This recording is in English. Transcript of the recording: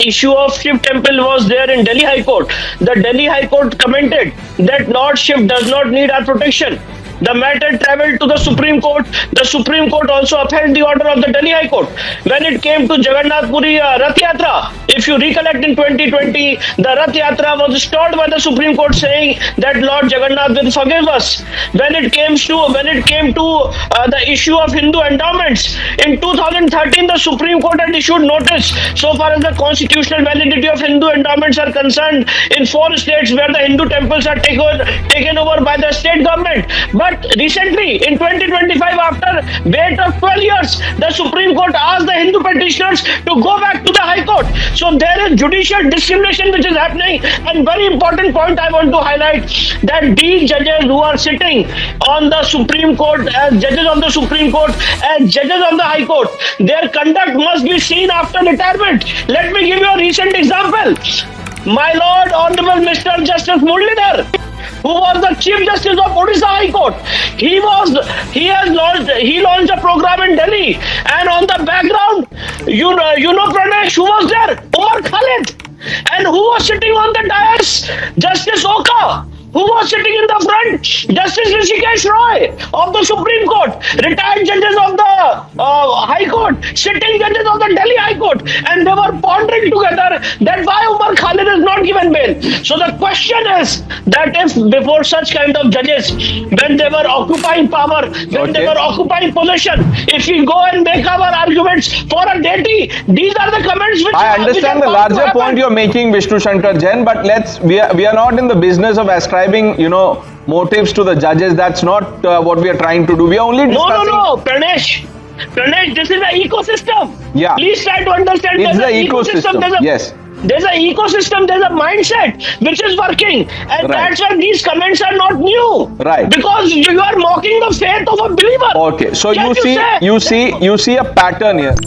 issue of Shiv temple was there in Delhi High Court. The Delhi High Court commented that Lord Shiv does not need our protection. The matter travelled to the Supreme Court. The Supreme Court also upheld the order of the Delhi High Court. When it came to Jagannath Puri Rath Yatra, if you recollect in 2020, the Rath Yatra was stopped by the Supreme Court saying that Lord Jagannath will forgive us. When it came to the issue of Hindu endowments, in 2013 the Supreme Court had issued notice so far as the constitutional validity of Hindu endowments are concerned in 4 states where the Hindu temples are taken over by the state government. But recently, in 2025, after wait of 12 years, the Supreme Court asked the Hindu petitioners to go back to the High Court. So there is judicial discrimination which is happening. And very important point I want to highlight, that these judges who are sitting on the Supreme Court as judges of the Supreme Court, as judges of the High Court, their conduct must be seen after retirement. Let me give you a recent example. My Lord Honorable Mr. Justice Muralidhar, who was the Chief Justice of Odisha High Court, he launched a program in Delhi, and on the background, Pranesh, who was there? Umar Khalid. And who was sitting on the dais? Justice Oka. Who was sitting in the front? Justice Rishikesh Roy of the Supreme Court, retired judges of the High Court, sitting judges of the Delhi High Court, and they were pondering together that why Umar Khalid is not given bail. So the question is that if before such kind of judges, when they were occupying power, when they were occupying position, if we go and make our arguments for a deity, these are the comments which I understand the larger point you're making, Vishnu Shankar Jain, but we are not in the business of ascribing, motives to the judges. That's not what we are trying to do. We are only discussing. No, Pranesh, this is an ecosystem. Yeah. Please try to understand. It's the ecosystem. Yes. There's an ecosystem, there's a mindset which is working, and that's why these comments are not new. Right. Because you are mocking the faith of a believer. Okay. So you see a pattern here.